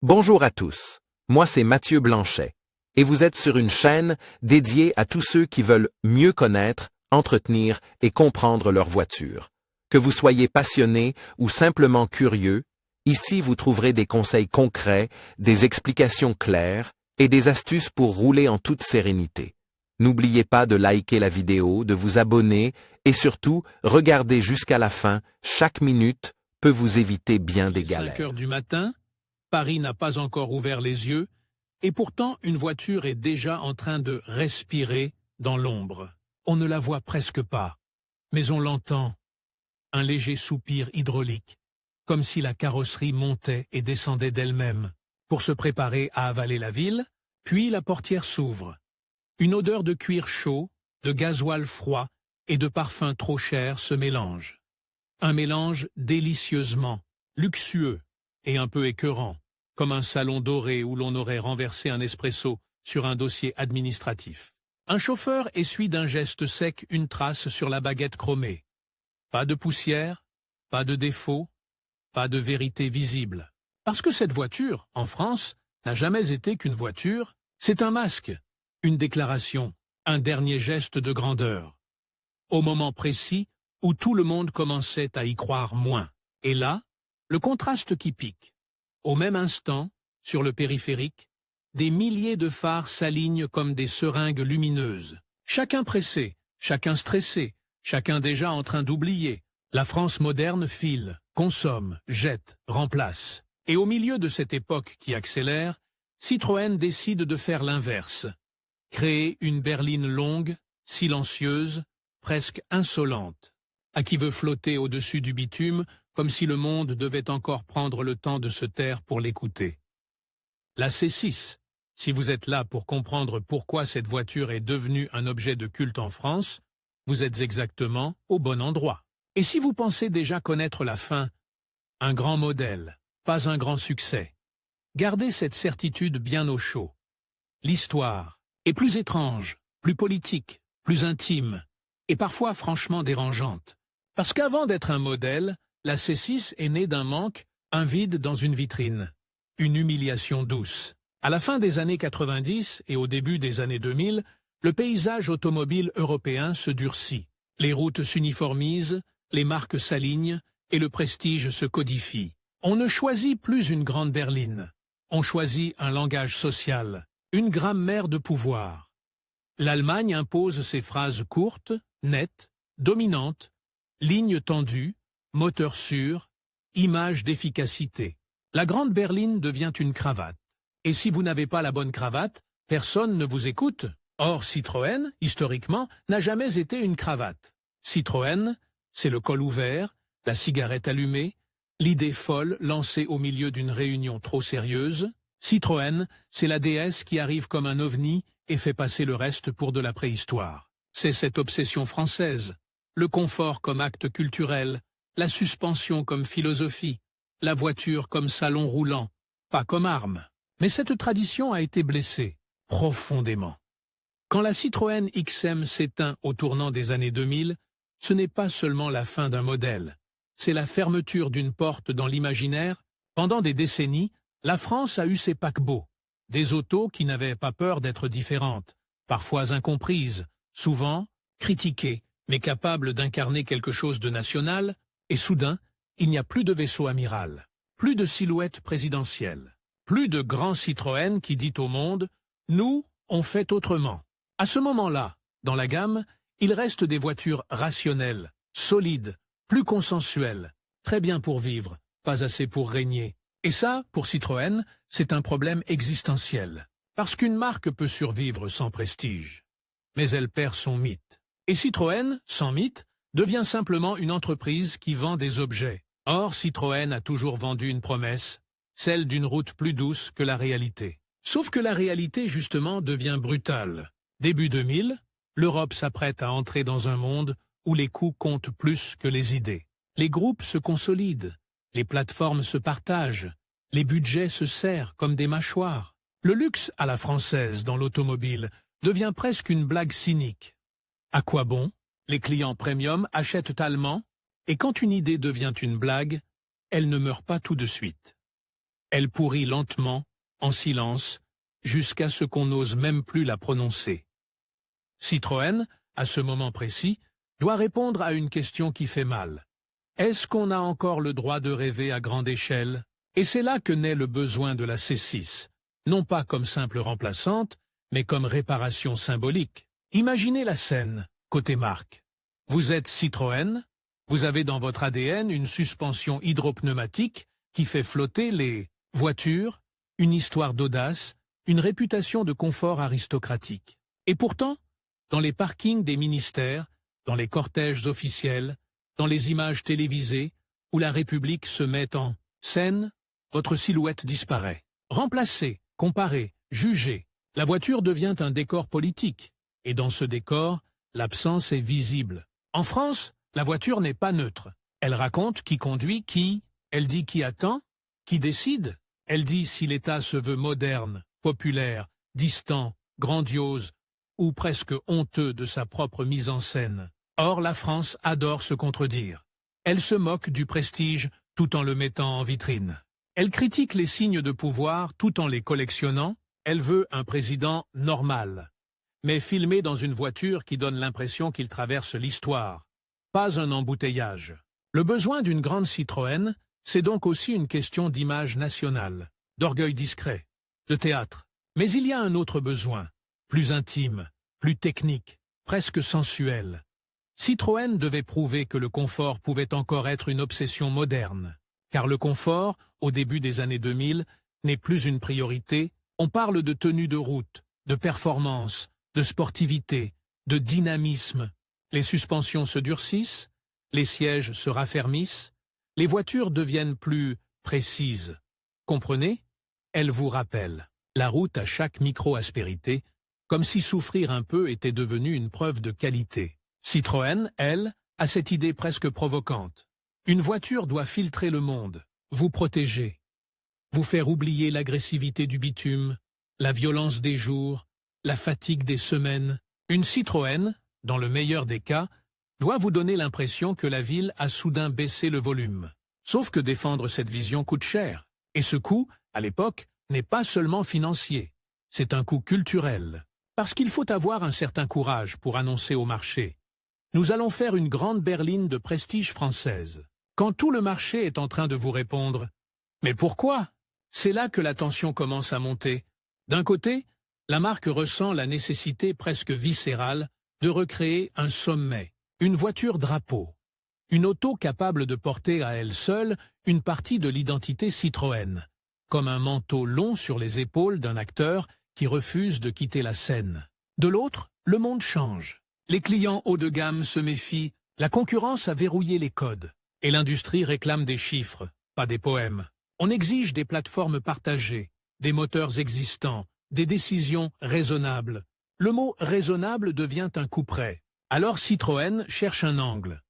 Bonjour à tous, moi c'est Mathieu Blanchet, et vous êtes sur une chaîne dédiée à tous ceux qui veulent mieux connaître, entretenir et comprendre leur voiture. Que vous soyez passionné ou simplement curieux, ici vous trouverez des conseils concrets, des explications claires et des astuces pour rouler en toute sérénité. N'oubliez pas de liker la vidéo, de vous abonner et surtout, regardez jusqu'à la fin, chaque minute peut vous éviter bien des galères. 5 heures du matin, Paris n'a pas encore ouvert les yeux, et pourtant une voiture est déjà en train de respirer dans l'ombre. On ne la voit presque pas, mais on l'entend. Un léger soupir hydraulique, comme si la carrosserie montait et descendait d'elle-même, pour se préparer à avaler la ville, puis la portière s'ouvre. Une odeur de cuir chaud, de gasoil froid et de parfum trop cher se mélange. Un mélange délicieusement luxueux et un peu écœurant, comme un salon doré où l'on aurait renversé un espresso sur un dossier administratif. Un chauffeur essuie d'un geste sec une trace sur la baguette chromée. Pas de poussière, pas de défaut, pas de vérité visible. Parce que cette voiture, en France, n'a jamais été qu'une voiture, c'est un masque, une déclaration, un dernier geste de grandeur. Au moment précis où tout le monde commençait à y croire moins. Et là, le contraste qui pique. Au même instant, sur le périphérique, des milliers de phares s'alignent comme des seringues lumineuses. Chacun pressé, chacun stressé, chacun déjà en train d'oublier. La France moderne file, consomme, jette, remplace. Et au milieu de cette époque qui accélère, Citroën décide de faire l'inverse. Créer une berline longue, silencieuse, presque insolente, à qui veut flotter au-dessus du bitume comme si le monde devait encore prendre le temps de se taire pour l'écouter. La C6, si vous êtes là pour comprendre pourquoi cette voiture est devenue un objet de culte en France, vous êtes exactement au bon endroit. Et si vous pensez déjà connaître la fin, un grand modèle, pas un grand succès, gardez cette certitude bien au chaud. L'histoire est plus étrange, plus politique, plus intime, et parfois franchement dérangeante. Parce qu'avant d'être un modèle, la C6 est née d'un manque, un vide dans une vitrine, une humiliation douce. À la fin des années 90 et au début des années 2000, le paysage automobile européen se durcit. Les routes s'uniformisent, les marques s'alignent et le prestige se codifie. On ne choisit plus une grande berline, on choisit un langage social, une grammaire de pouvoir. L'Allemagne impose ses phrases courtes, nettes, dominantes, lignes tendues, moteur sûr, image d'efficacité. La grande berline devient une cravate. Et si vous n'avez pas la bonne cravate, personne ne vous écoute. Or, Citroën, historiquement, n'a jamais été une cravate. Citroën, c'est le col ouvert, la cigarette allumée, l'idée folle lancée au milieu d'une réunion trop sérieuse. Citroën, c'est la déesse qui arrive comme un ovni et fait passer le reste pour de la préhistoire. C'est cette obsession française, le confort comme acte culturel, la suspension comme philosophie, la voiture comme salon roulant, pas comme arme. Mais cette tradition a été blessée, profondément. Quand la Citroën XM s'éteint au tournant des années 2000, ce n'est pas seulement la fin d'un modèle, c'est la fermeture d'une porte dans l'imaginaire. Pendant des décennies, la France a eu ses paquebots, des autos qui n'avaient pas peur d'être différentes, parfois incomprises, souvent critiquées, mais capables d'incarner quelque chose de national, et soudain, il n'y a plus de vaisseau amiral, plus de silhouette présidentielle, plus de grand Citroën qui dit au monde « Nous, on fait autrement ». À ce moment-là, dans la gamme, il reste des voitures rationnelles, solides, plus consensuelles, très bien pour vivre, pas assez pour régner. Et ça, pour Citroën, c'est un problème existentiel, parce qu'une marque peut survivre sans prestige, mais elle perd son mythe. Et Citroën, sans mythe, devient simplement une entreprise qui vend des objets. Or, Citroën a toujours vendu une promesse, celle d'une route plus douce que la réalité. Sauf que la réalité, justement, devient brutale. Début 2000, l'Europe s'apprête à entrer dans un monde où les coûts comptent plus que les idées. Les groupes se consolident, les plateformes se partagent, les budgets se serrent comme des mâchoires. Le luxe à la française dans l'automobile devient presque une blague cynique. À quoi bon? Les clients premium achètent allemand, et quand une idée devient une blague, elle ne meurt pas tout de suite. Elle pourrit lentement, en silence, jusqu'à ce qu'on n'ose même plus la prononcer. Citroën, à ce moment précis, doit répondre à une question qui fait mal. Est-ce qu'on a encore le droit de rêver à grande échelle? Et c'est là que naît le besoin de la C6, non pas comme simple remplaçante, mais comme réparation symbolique. Imaginez la scène, côté marque. Vous êtes Citroën, vous avez dans votre ADN une suspension hydropneumatique qui fait flotter les voitures, une histoire d'audace, une réputation de confort aristocratique. Et pourtant, dans les parkings des ministères, dans les cortèges officiels, dans les images télévisées, où la République se met en scène, votre silhouette disparaît. Remplacée, comparée, jugée, la voiture devient un décor politique. Et dans ce décor, l'absence est visible. En France, la voiture n'est pas neutre. Elle raconte qui conduit qui, elle dit qui attend, qui décide. Elle dit si l'État se veut moderne, populaire, distant, grandiose, ou presque honteux de sa propre mise en scène. Or, la France adore se contredire. Elle se moque du prestige tout en le mettant en vitrine. Elle critique les signes de pouvoir tout en les collectionnant. Elle veut un président normal, mais filmé dans une voiture qui donne l'impression qu'il traverse l'histoire. Pas un embouteillage. Le besoin d'une grande Citroën, c'est donc aussi une question d'image nationale, d'orgueil discret, de théâtre. Mais il y a un autre besoin, plus intime, plus technique, presque sensuel. Citroën devait prouver que le confort pouvait encore être une obsession moderne. Car le confort, au début des années 2000, n'est plus une priorité. On parle de tenue de route, de performance, de sportivité, de dynamisme. Les suspensions se durcissent, les sièges se raffermissent, les voitures deviennent plus précises. Comprenez? Elles vous rappellent la route à chaque micro-aspérité, comme si souffrir un peu était devenu une preuve de qualité. Citroën, elle, a cette idée presque provocante. Une voiture doit filtrer le monde, vous protéger, vous faire oublier l'agressivité du bitume, la violence des jours, la fatigue des semaines. Une Citroën, dans le meilleur des cas, doit vous donner l'impression que la ville a soudain baissé le volume. Sauf que défendre cette vision coûte cher. Et ce coût, à l'époque, n'est pas seulement financier. C'est un coût culturel. Parce qu'il faut avoir un certain courage pour annoncer au marché. Nous allons faire une grande berline de prestige française. Quand tout le marché est en train de vous répondre « Mais pourquoi ?» C'est là que la tension commence à monter. D'un côté, la marque ressent la nécessité presque viscérale de recréer un sommet, une voiture drapeau, une auto capable de porter à elle seule une partie de l'identité Citroën, comme un manteau long sur les épaules d'un acteur qui refuse de quitter la scène. De l'autre, le monde change. Les clients haut de gamme se méfient, la concurrence a verrouillé les codes, et l'industrie réclame des chiffres, pas des poèmes. On exige des plateformes partagées, des moteurs existants, des décisions raisonnables. Le mot « raisonnable » devient un couperet. Alors Citroën cherche un angle.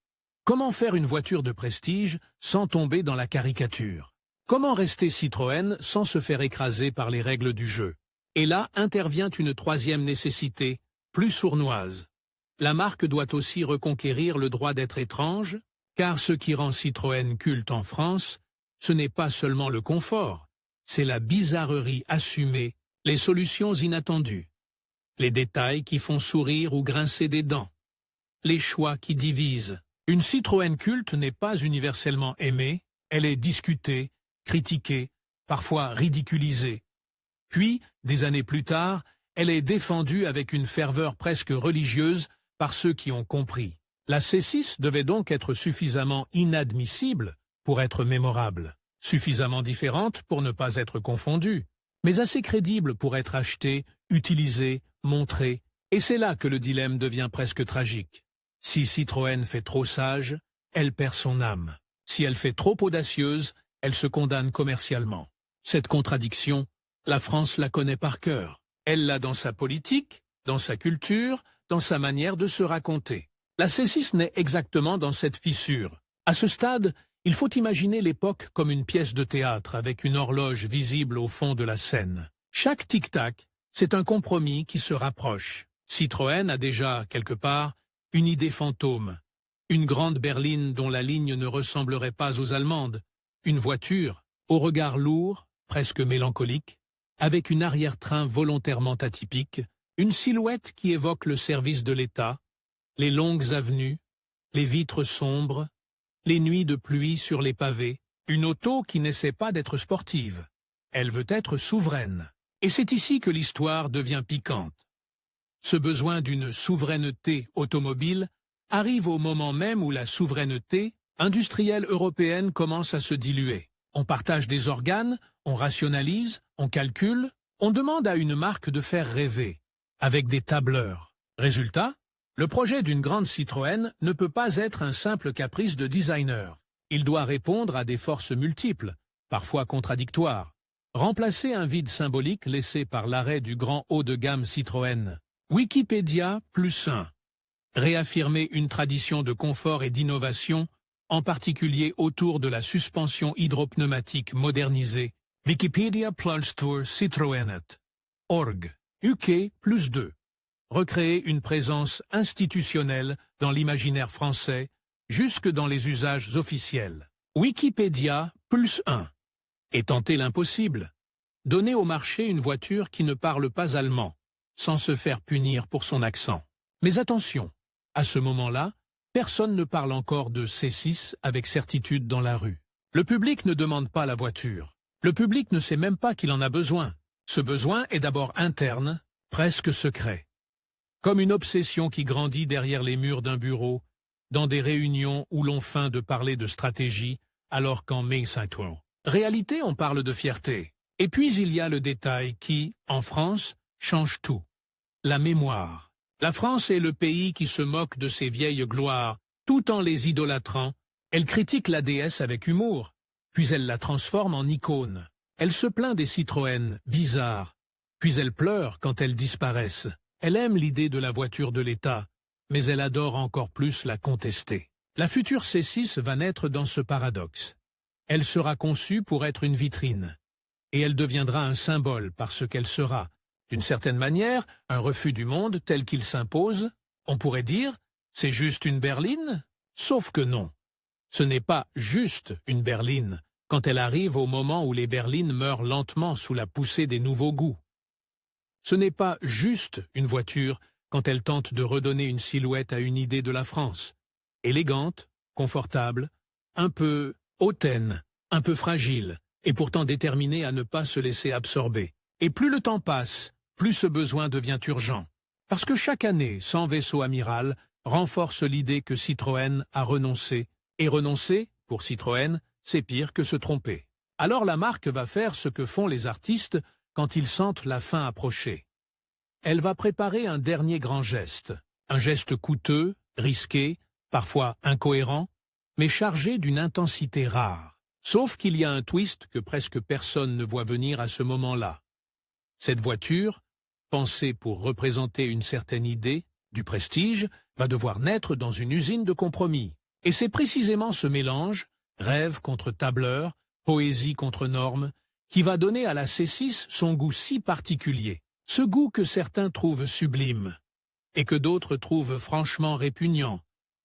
Comment faire une voiture de prestige sans tomber dans la caricature? Comment rester Citroën sans se faire écraser par les règles du jeu? Et là intervient une troisième nécessité, plus sournoise. La marque doit aussi reconquérir le droit d'être étrange, car ce qui rend Citroën culte en France, ce n'est pas seulement le confort, c'est la bizarrerie assumée, les solutions inattendues, les détails qui font sourire ou grincer des dents, les choix qui divisent. Une Citroën culte n'est pas universellement aimée, elle est discutée, critiquée, parfois ridiculisée. Puis, des années plus tard, elle est défendue avec une ferveur presque religieuse par ceux qui ont compris. La C6 devait donc être suffisamment inadmissible pour être mémorable, suffisamment différente pour ne pas être confondue, mais assez crédible pour être achetée, utilisée, montrée. Et c'est là que le dilemme devient presque tragique. Si Citroën fait trop sage, elle perd son âme. Si elle fait trop audacieuse, elle se condamne commercialement. Cette contradiction, la France la connaît par cœur. Elle l'a dans sa politique, dans sa culture, dans sa manière de se raconter. La C6 naît exactement dans cette fissure. À ce stade, il faut imaginer l'époque comme une pièce de théâtre avec une horloge visible au fond de la scène. Chaque tic-tac, c'est un compromis qui se rapproche. Citroën a déjà, quelque part, une idée fantôme. Une grande berline dont la ligne ne ressemblerait pas aux allemandes. Une voiture, au regard lourd, presque mélancolique, avec une arrière-train volontairement atypique, une silhouette qui évoque le service de l'État, les longues avenues, les vitres sombres, les nuits de pluie sur les pavés, une auto qui n'essaie pas d'être sportive. Elle veut être souveraine. Et c'est ici que l'histoire devient piquante. Ce besoin d'une souveraineté automobile arrive au moment même où la souveraineté industrielle européenne commence à se diluer. On partage des organes, on rationalise, on calcule, on demande à une marque de faire rêver, avec des tableurs. Résultat, le projet d'une grande Citroën ne peut pas être un simple caprice de designer. Il doit répondre à des forces multiples, parfois contradictoires. Remplacer un vide symbolique laissé par l'arrêt du grand haut de gamme Citroën. Wikipédia +1. Réaffirmer une tradition de confort et d'innovation, en particulier autour de la suspension hydropneumatique modernisée. Wikipédia +2 Citroën.org. UK +2. Recréer une présence institutionnelle dans l'imaginaire français, jusque dans les usages officiels. Wikipédia +1. Et tenter l'impossible. Donner au marché une voiture qui ne parle pas allemand, sans se faire punir pour son accent. Mais attention, à ce moment-là, personne ne parle encore de C6 avec certitude dans la rue. Le public ne demande pas la voiture. Le public ne sait même pas qu'il en a besoin. Ce besoin est d'abord interne, presque secret. Comme une obsession qui grandit derrière les murs d'un bureau, dans des réunions où l'on feint de parler de stratégie, alors qu'en Citroën. Réalité, on parle de fierté. Et puis il y a le détail qui, en France, change tout. La mémoire. La France est le pays qui se moque de ses vieilles gloires, tout en les idolâtrant. Elle critique la déesse avec humour, puis elle la transforme en icône. Elle se plaint des Citroën bizarres, puis elle pleure quand elles disparaissent. Elle aime l'idée de la voiture de l'État, mais elle adore encore plus la contester. La future C6 va naître dans ce paradoxe. Elle sera conçue pour être une vitrine, et elle deviendra un symbole parce qu'elle sera, d'une certaine manière, un refus du monde tel qu'il s'impose. On pourrait dire, c'est juste une berline? Sauf que non. Ce n'est pas juste une berline, quand elle arrive au moment où les berlines meurent lentement sous la poussée des nouveaux goûts. Ce n'est pas juste une voiture quand elle tente de redonner une silhouette à une idée de la France. Élégante, confortable, un peu hautaine, un peu fragile, et pourtant déterminée à ne pas se laisser absorber. Et plus le temps passe, plus ce besoin devient urgent. Parce que chaque année, sans vaisseau amiral, renforce l'idée que Citroën a renoncé. Et renoncer, pour Citroën, c'est pire que se tromper. Alors la marque va faire ce que font les artistes quand ils sentent la fin approcher. Elle va préparer un dernier grand geste. Un geste coûteux, risqué, parfois incohérent, mais chargé d'une intensité rare. Sauf qu'il y a un twist que presque personne ne voit venir à ce moment-là. Cette voiture, pensée pour représenter une certaine idée, du prestige, va devoir naître dans une usine de compromis. Et c'est précisément ce mélange, rêve contre tableur, poésie contre norme, qui va donner à la C6 son goût si particulier. Ce goût que certains trouvent sublime, et que d'autres trouvent franchement répugnant,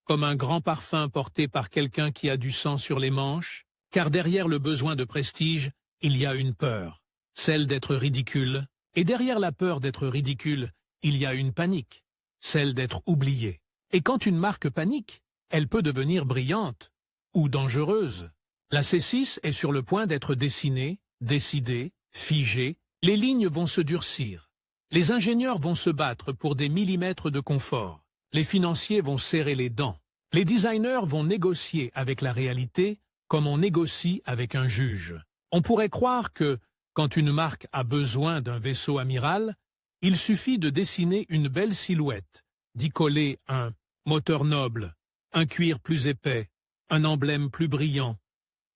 comme un grand parfum porté par quelqu'un qui a du sang sur les manches, car derrière le besoin de prestige, il y a une peur, celle d'être ridicule, et derrière la peur d'être ridicule, il y a une panique, celle d'être oublié. Et quand une marque panique, elle peut devenir brillante ou dangereuse. La C6 est sur le point d'être dessinée, décidée, figée, les lignes vont se durcir. Les ingénieurs vont se battre pour des millimètres de confort. Les financiers vont serrer les dents. Les designers vont négocier avec la réalité comme on négocie avec un juge. On pourrait croire que, quand une marque a besoin d'un vaisseau amiral, il suffit de dessiner une belle silhouette, d'y coller un moteur noble, un cuir plus épais, un emblème plus brillant,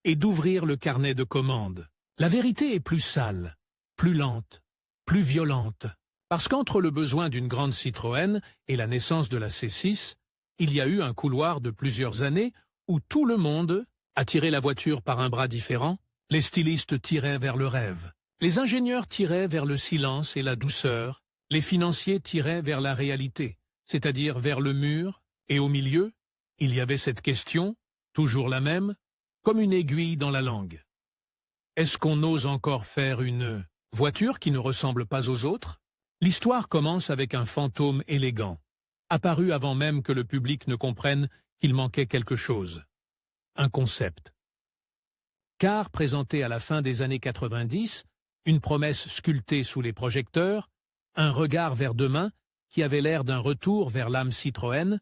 et d'ouvrir le carnet de commandes. La vérité est plus sale, plus lente, plus violente. Parce qu'entre le besoin d'une grande Citroën et la naissance de la C6, il y a eu un couloir de plusieurs années où tout le monde a tiré la voiture par un bras différent. Les stylistes tiraient vers le rêve. Les ingénieurs tiraient vers le silence et la douceur. Les financiers tiraient vers la réalité, c'est-à-dire vers le mur. Et au milieu, il y avait cette question, toujours la même, comme une aiguille dans la langue. Est-ce qu'on ose encore faire une voiture qui ne ressemble pas aux autres? L'histoire commence avec un fantôme élégant, apparu avant même que le public ne comprenne qu'il manquait quelque chose. Un concept. Car présenté à la fin des années 90, une promesse sculptée sous les projecteurs, un regard vers demain qui avait l'air d'un retour vers l'âme Citroën,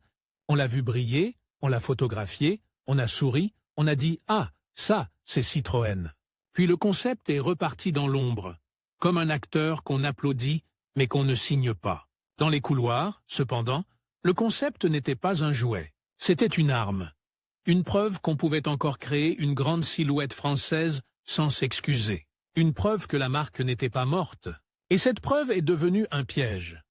on l'a vu briller, on l'a photographié, on a souri, on a dit « Ah, ça, c'est Citroën ». Puis le concept est reparti dans l'ombre, comme un acteur qu'on applaudit mais qu'on ne signe pas. Dans les couloirs, cependant, le concept n'était pas un jouet, c'était une arme. Une preuve qu'on pouvait encore créer une grande silhouette française sans s'excuser. Une preuve que la marque n'était pas morte. Et cette preuve est devenue un piège.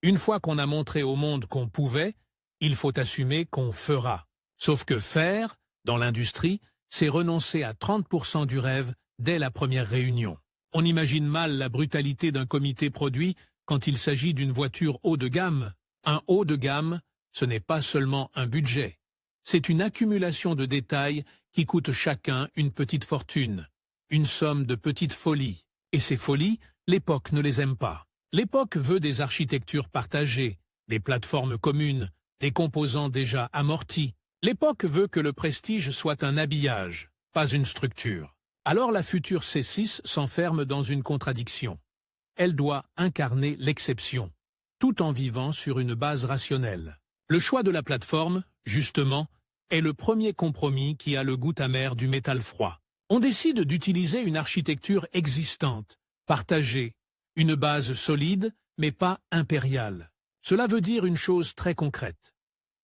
Une fois qu'on a montré au monde qu'on pouvait, il faut assumer qu'on fera. Sauf que faire, dans l'industrie, c'est renoncer à 30% du rêve dès la première réunion. On imagine mal la brutalité d'un comité produit quand il s'agit d'une voiture haut de gamme. Un haut de gamme, ce n'est pas seulement un budget. C'est une accumulation de détails qui coûtent chacun une petite fortune, une somme de petites folies. Et ces folies, l'époque ne les aime pas. L'époque veut des architectures partagées, des plateformes communes, des composants déjà amortis. L'époque veut que le prestige soit un habillage, pas une structure. Alors la future C6 s'enferme dans une contradiction. Elle doit incarner l'exception, tout en vivant sur une base rationnelle. Le choix de la plateforme, justement, est le premier compromis qui a le goût amer du métal froid. On décide d'utiliser une architecture existante, partagée, une base solide, mais pas impériale. Cela veut dire une chose très concrète.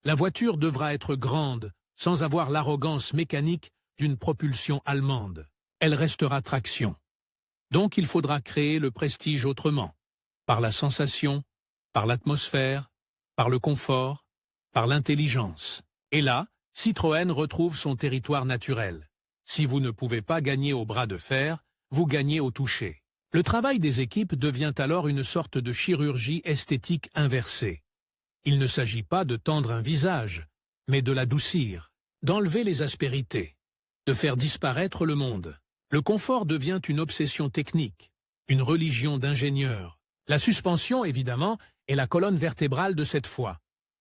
La voiture devra être grande, sans avoir l'arrogance mécanique d'une propulsion allemande. Elle restera traction. Donc il faudra créer le prestige autrement, par la sensation, par l'atmosphère, par le confort, par l'intelligence. Et là, Citroën retrouve son territoire naturel. Si vous ne pouvez pas gagner au bras de fer, vous gagnez au toucher. Le travail des équipes devient alors une sorte de chirurgie esthétique inversée. Il ne s'agit pas de tendre un visage, mais de l'adoucir, d'enlever les aspérités, de faire disparaître le monde. Le confort devient une obsession technique, une religion d'ingénieur. La suspension, évidemment, est la colonne vertébrale de cette fois.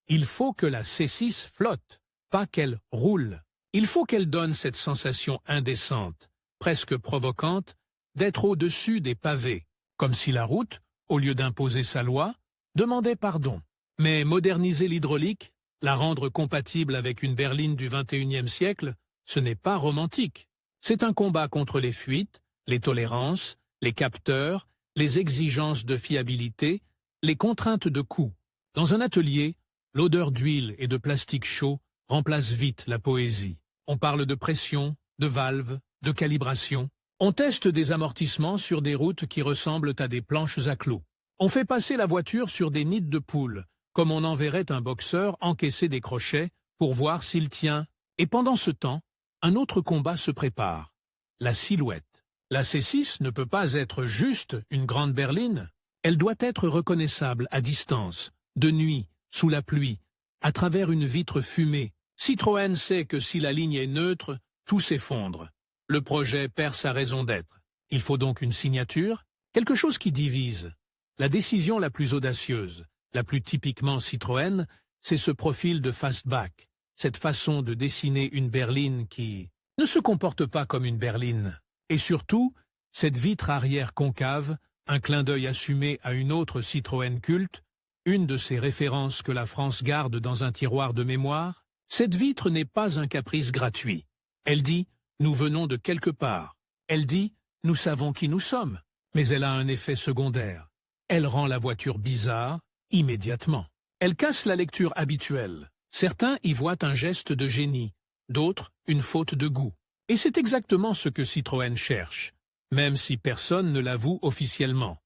Il faut que la C6 flotte, pas qu'elle roule. Il faut qu'elle donne cette sensation indécente, presque provocante, d'être au-dessus des pavés, comme si la route, au lieu d'imposer sa loi, demandait pardon. Mais moderniser l'hydraulique, la rendre compatible avec une berline du XXIe siècle, ce n'est pas romantique. C'est un combat contre les fuites, les tolérances, les capteurs, les exigences de fiabilité, les contraintes de coût. Dans un atelier, l'odeur d'huile et de plastique chaud remplace vite la poésie. On parle de pression, de valves, de calibration. On teste des amortissements sur des routes qui ressemblent à des planches à clous. On fait passer la voiture sur des nids de poules, comme on enverrait un boxeur encaisser des crochets pour voir s'il tient. Et pendant ce temps, un autre combat se prépare, la silhouette. La C6 ne peut pas être juste une grande berline, elle doit être reconnaissable à distance, de nuit, sous la pluie, à travers une vitre fumée. Citroën sait que si la ligne est neutre, tout s'effondre. Le projet perd sa raison d'être. Il faut donc une signature, quelque chose qui divise. La décision la plus audacieuse, la plus typiquement Citroën, c'est ce profil de fastback. Cette façon de dessiner une berline qui ne se comporte pas comme une berline. Et surtout, cette vitre arrière concave, un clin d'œil assumé à une autre Citroën culte, une de ces références que la France garde dans un tiroir de mémoire. Cette vitre n'est pas un caprice gratuit. Elle dit « nous venons de quelque part ». Elle dit « nous savons qui nous sommes ». Mais elle a un effet secondaire. Elle rend la voiture bizarre, immédiatement. Elle casse la lecture habituelle. Certains y voient un geste de génie, d'autres une faute de goût. Et c'est exactement ce que Citroën cherche, même si personne ne l'avoue officiellement.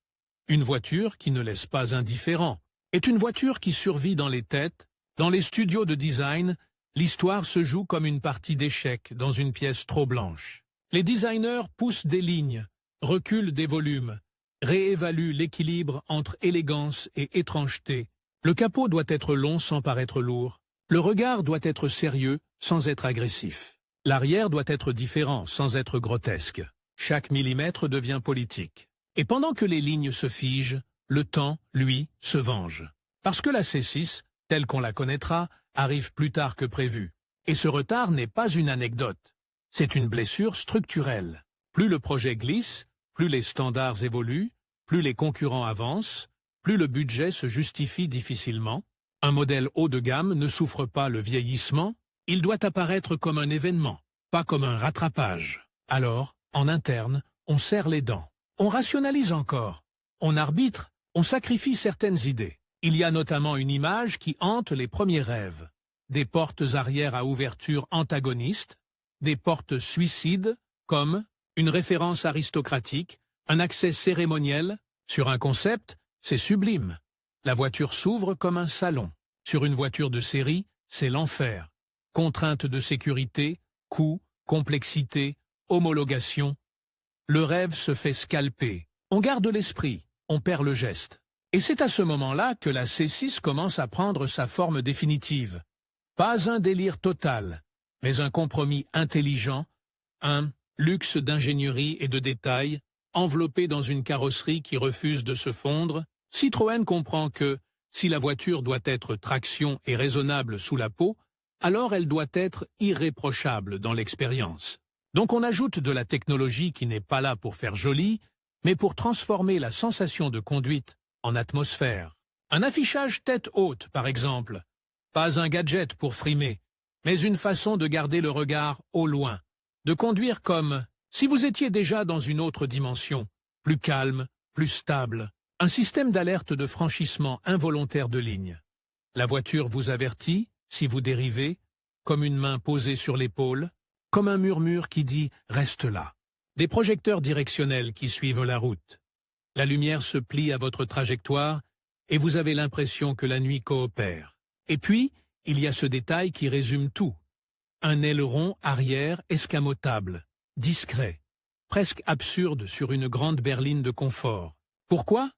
Une voiture qui ne laisse pas indifférent, est une voiture qui survit dans les têtes. Dans les studios de design, l'histoire se joue comme une partie d'échecs dans une pièce trop blanche. Les designers poussent des lignes, reculent des volumes, réévaluent l'équilibre entre élégance et étrangeté. Le capot doit être long sans paraître lourd. Le regard doit être sérieux sans être agressif. L'arrière doit être différent sans être grotesque. chaque millimètre devient politique. Et pendant que les lignes se figent, le temps, lui, se venge. Parce que la C6, telle qu'on la connaîtra, arrive plus tard que prévu. Et ce retard n'est pas une anecdote. C'est une blessure structurelle. Plus le projet glisse, plus les standards évoluent, plus les concurrents avancent, plus le budget se justifie difficilement. Un modèle haut de gamme ne souffre pas le vieillissement, il doit apparaître comme un événement, pas comme un rattrapage. Alors, en interne, on serre les dents. On rationalise encore. On arbitre, on sacrifie certaines idées. Il y a notamment une image qui hante les premiers rêves. Des portes arrière à ouverture antagoniste, des portes suicides, comme une référence aristocratique, un accès cérémoniel. Sur un concept, c'est sublime. La voiture s'ouvre comme un salon. Sur une voiture de série, c'est l'enfer. Contraintes de sécurité, coûts, complexité, homologation. Le rêve se fait scalper. On garde l'esprit, on perd le geste. Et c'est à ce moment-là que la C6 commence à prendre sa forme définitive. Pas un délire total, mais un compromis intelligent, un luxe d'ingénierie et de détails, enveloppé dans une carrosserie qui refuse de se fondre. Citroën comprend que, si la voiture doit être traction et raisonnable sous la peau, alors elle doit être irréprochable dans l'expérience. Donc on ajoute de la technologie qui n'est pas là pour faire joli, mais pour transformer la sensation de conduite en atmosphère. Un affichage tête haute, par exemple. Pas un gadget pour frimer, mais une façon de garder le regard au loin, de conduire comme si vous étiez déjà dans une autre dimension, plus calme, plus stable. Un système d'alerte de franchissement involontaire de ligne. La voiture vous avertit, si vous dérivez, comme une main posée sur l'épaule, comme un murmure qui dit « reste là ». Des projecteurs directionnels qui suivent la route. La lumière se plie à votre trajectoire et vous avez l'impression que la nuit coopère. Et puis, il y a ce détail qui résume tout. Un aileron arrière escamotable, discret, presque absurde sur une grande berline de confort. Pourquoi ?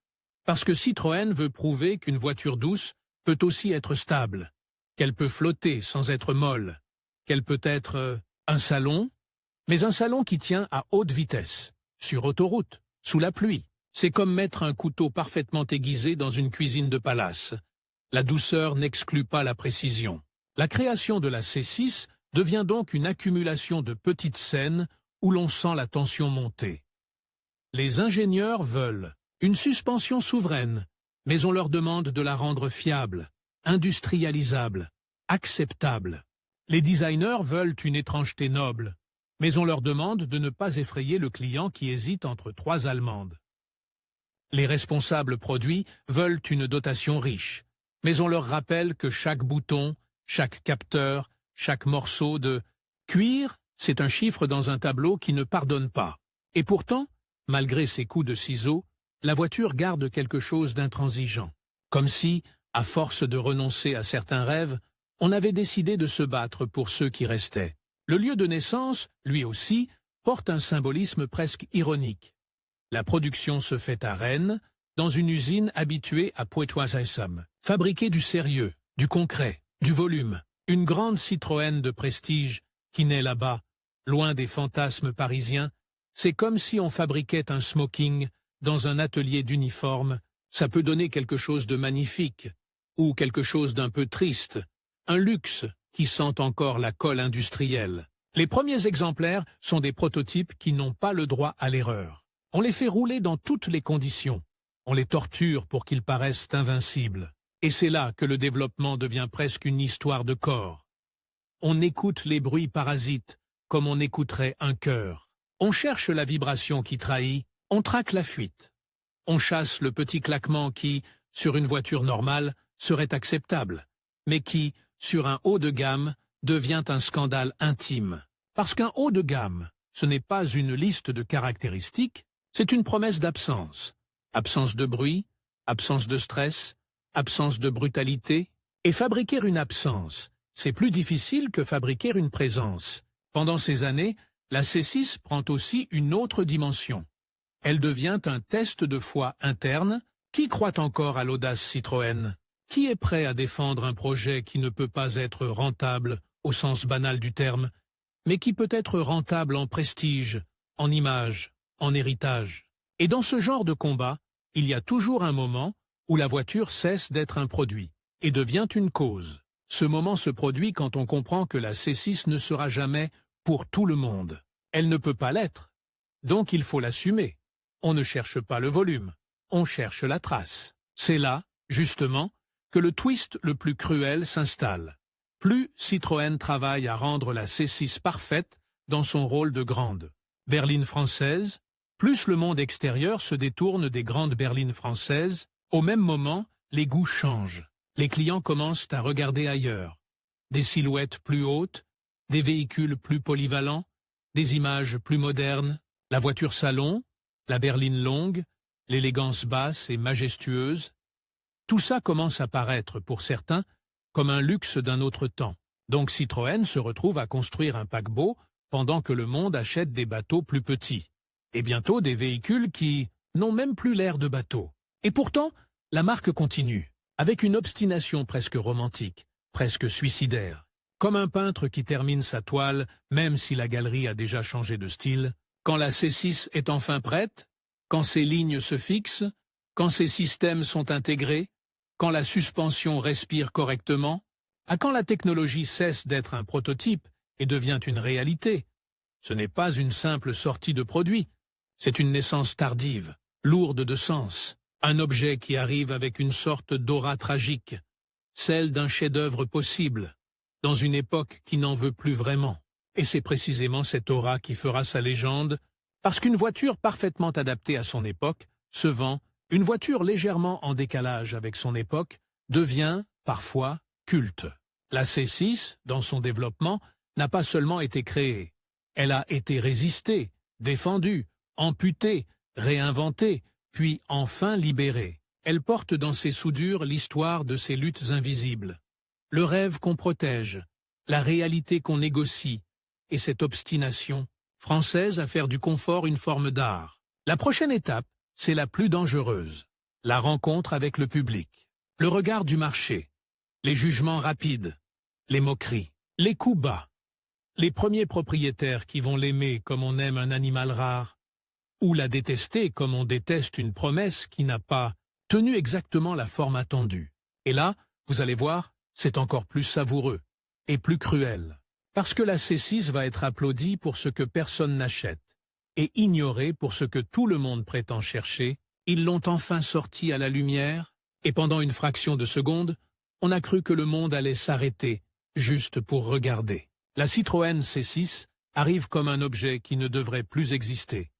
Parce que Citroën veut prouver qu'une voiture douce peut aussi être stable, qu'elle peut flotter sans être molle, qu'elle peut être un salon, mais un salon qui tient à haute vitesse, sur autoroute, sous la pluie. C'est comme mettre un couteau parfaitement aiguisé dans une cuisine de palace. La douceur n'exclut pas la précision. La création de la C6 devient donc une accumulation de petites scènes où l'on sent la tension monter. Les ingénieurs veulent une suspension souveraine, mais on leur demande de la rendre fiable, industrialisable, acceptable. Les designers veulent une étrangeté noble, mais on leur demande de ne pas effrayer le client qui hésite entre trois allemandes. Les responsables produits veulent une dotation riche, mais on leur rappelle que chaque bouton, chaque capteur, chaque morceau de cuir, c'est un chiffre dans un tableau qui ne pardonne pas. Et pourtant, malgré ces coups de ciseaux, la voiture garde quelque chose d'intransigeant. Comme si, à force de renoncer à certains rêves, on avait décidé de se battre pour ceux qui restaient. Le lieu de naissance, lui aussi, porte un symbolisme presque ironique. La production se fait à Rennes, dans une usine habituée à Poitouas-Essam. Fabriquer du sérieux, du concret, du volume. Une grande Citroën de prestige qui naît là-bas, loin des fantasmes parisiens. C'est comme si on fabriquait un smoking dans un atelier d'uniforme. Ça peut donner quelque chose de magnifique, ou quelque chose d'un peu triste, un luxe qui sent encore la colle industrielle. Les premiers exemplaires sont des prototypes qui n'ont pas le droit à l'erreur. On les fait rouler dans toutes les conditions. On les torture pour qu'ils paraissent invincibles. Et c'est là que le développement devient presque une histoire de corps. On écoute les bruits parasites comme on écouterait un cœur. On cherche la vibration qui trahit, on traque la fuite. On chasse le petit claquement qui, sur une voiture normale, serait acceptable, mais qui, sur un haut de gamme, devient un scandale intime. Parce qu'un haut de gamme, ce n'est pas une liste de caractéristiques, c'est une promesse d'absence. Absence de bruit, absence de stress, absence de brutalité. Et fabriquer une absence, c'est plus difficile que fabriquer une présence. Pendant ces années, la C6 prend aussi une autre dimension. Elle devient un test de foi interne. Qui croit encore à l'audace Citroën? Qui est prêt à défendre un projet qui ne peut pas être rentable au sens banal du terme, mais qui peut être rentable en prestige, en image, en héritage. Et dans ce genre de combat, il y a toujours un moment où la voiture cesse d'être un produit et devient une cause. Ce moment se produit quand on comprend que la C6 ne sera jamais pour tout le monde. Elle ne peut pas l'être. Donc il faut l'assumer. On ne cherche pas le volume, on cherche la trace. C'est là, justement, que le twist le plus cruel s'installe. Plus Citroën travaille à rendre la C6 parfaite dans son rôle de grande berline française, plus le monde extérieur se détourne des grandes berlines françaises. Au même moment, les goûts changent. Les clients commencent à regarder ailleurs. Des silhouettes plus hautes, des véhicules plus polyvalents, des images plus modernes, la voiture salon, la berline longue, l'élégance basse et majestueuse. Tout ça commence à paraître, pour certains, comme un luxe d'un autre temps. Donc Citroën se retrouve à construire un paquebot pendant que le monde achète des bateaux plus petits. Et bientôt des véhicules qui n'ont même plus l'air de bateaux. Et pourtant, la marque continue, avec une obstination presque romantique, presque suicidaire. Comme un peintre qui termine sa toile, même si la galerie a déjà changé de style. Quand la C6 est enfin prête, quand ses lignes se fixent, quand ses systèmes sont intégrés, quand la suspension respire correctement, à quand la technologie cesse d'être un prototype et devient une réalité. Ce n'est pas une simple sortie de produit, c'est une naissance tardive, lourde de sens, un objet qui arrive avec une sorte d'aura tragique, celle d'un chef-d'œuvre possible, dans une époque qui n'en veut plus vraiment. Et c'est précisément cette aura qui fera sa légende, parce qu'une voiture parfaitement adaptée à son époque se vend, une voiture légèrement en décalage avec son époque devient, parfois, culte. La C6, dans son développement, n'a pas seulement été créée, elle a été résistée, défendue, amputée, réinventée, puis enfin libérée. Elle porte dans ses soudures l'histoire de ces luttes invisibles. Le rêve qu'on protège, la réalité qu'on négocie, et cette obstination française à faire du confort une forme d'art. La prochaine étape, c'est la plus dangereuse, la rencontre avec le public, le regard du marché, les jugements rapides, les moqueries, les coups bas, les premiers propriétaires qui vont l'aimer comme on aime un animal rare, ou la détester comme on déteste une promesse qui n'a pas tenu exactement la forme attendue. Et là, vous allez voir, c'est encore plus savoureux et plus cruel, parce que la C6 va être applaudie pour ce que personne n'achète, et ignorée pour ce que tout le monde prétend chercher. Ils l'ont enfin sortie à la lumière, et pendant une fraction de seconde, on a cru que le monde allait s'arrêter, juste pour regarder. La Citroën C6 arrive comme un objet qui ne devrait plus exister.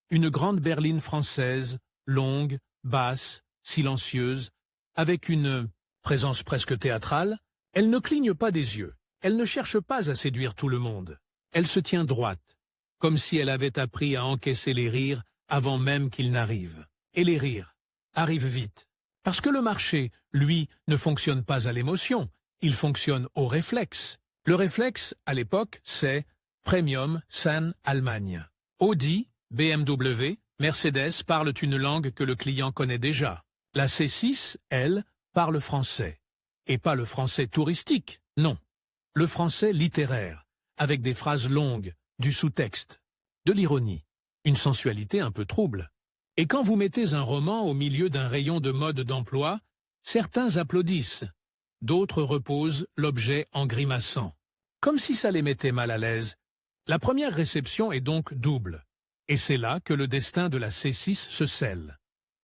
Une grande berline française, longue, basse, silencieuse, avec une présence presque théâtrale. Elle ne cligne pas des yeux, elle ne cherche pas à séduire tout le monde. Elle se tient droite, comme si elle avait appris à encaisser les rires avant même qu'ils n'arrivent. Et les rires arrivent vite, parce que le marché, lui, ne fonctionne pas à l'émotion, il fonctionne au réflexe. Le réflexe, à l'époque, c'est Premium San Allemagne. Audi, BMW, Mercedes parlent une langue que le client connaît déjà. La C6, elle, parle français. Et pas le français touristique, non. Le français littéraire, avec des phrases longues, du sous-texte, de l'ironie, une sensualité un peu trouble. Et quand vous mettez un roman au milieu d'un rayon de mode d'emploi, certains applaudissent, d'autres reposent l'objet en grimaçant, comme si ça les mettait mal à l'aise. La première réception est donc double. Et c'est là que le destin de la C6 se scelle.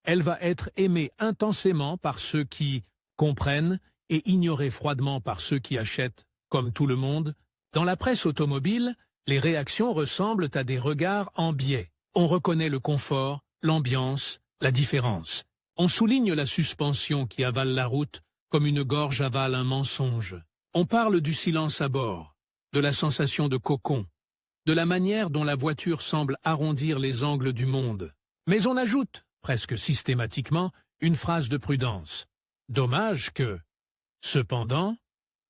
Elle va être aimée intensément par ceux qui comprennent et ignorée froidement par ceux qui achètent, comme tout le monde. Dans la presse automobile, les réactions ressemblent à des regards en biais. On reconnaît le confort, l'ambiance, la différence. On souligne la suspension qui avale la route comme une gorge avale un mensonge. On parle du silence à bord, de la sensation de cocon, de la manière dont la voiture semble arrondir les angles du monde. Mais on ajoute, presque systématiquement, une phrase de prudence. Dommage que, cependant,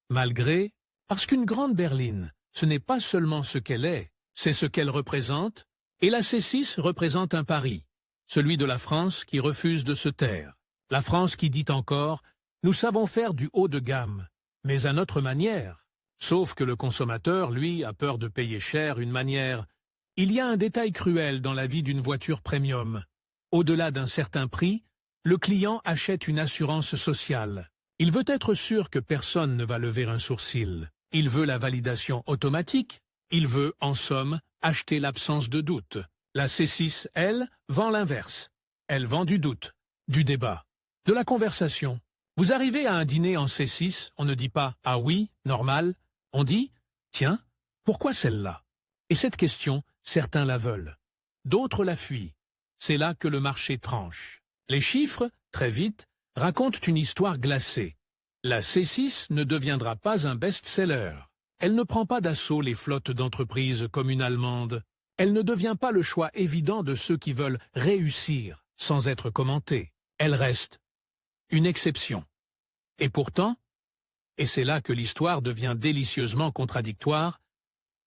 malgré, parce qu'une grande berline, ce n'est pas seulement ce qu'elle est, c'est ce qu'elle représente, et la C6 représente un pari, celui de la France qui refuse de se taire. La France qui dit encore « Nous savons faire du haut de gamme, mais à notre manière ». Sauf que le consommateur, lui, a peur de payer cher une manière Il y a un détail cruel dans la vie d'une voiture premium. Au-delà d'un certain prix, le client achète une assurance sociale. Il veut être sûr que personne ne va lever un sourcil. Il veut la validation automatique. Il veut, en somme, acheter l'absence de doute. La C6, elle, vend l'inverse. Elle vend du doute, du débat, de la conversation. Vous arrivez à un dîner en C6, on ne dit pas « Ah oui, normal », on dit « Tiens, pourquoi celle-là » Et cette question, certains la veulent. D'autres la fuient. C'est là que le marché tranche. Les chiffres, très vite, racontent une histoire glacée. La C6 ne deviendra pas un best-seller. Elle ne prend pas d'assaut les flottes d'entreprises comme une allemande. Elle ne devient pas le choix évident de ceux qui veulent réussir sans être commentés. Elle reste une exception. Et pourtant, et c'est là que l'histoire devient délicieusement contradictoire,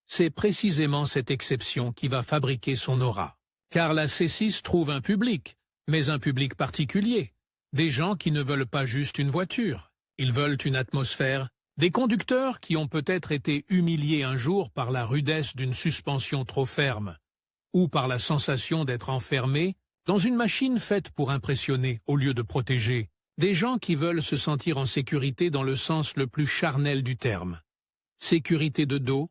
c'est précisément cette exception qui va fabriquer son aura. Car la C6 trouve un public, mais un public particulier. Des gens qui ne veulent pas juste une voiture, ils veulent une atmosphère. Des conducteurs qui ont peut-être été humiliés un jour par la rudesse d'une suspension trop ferme, ou par la sensation d'être enfermés dans une machine faite pour impressionner au lieu de protéger. Des gens qui veulent se sentir en sécurité dans le sens le plus charnel du terme. Sécurité de dos,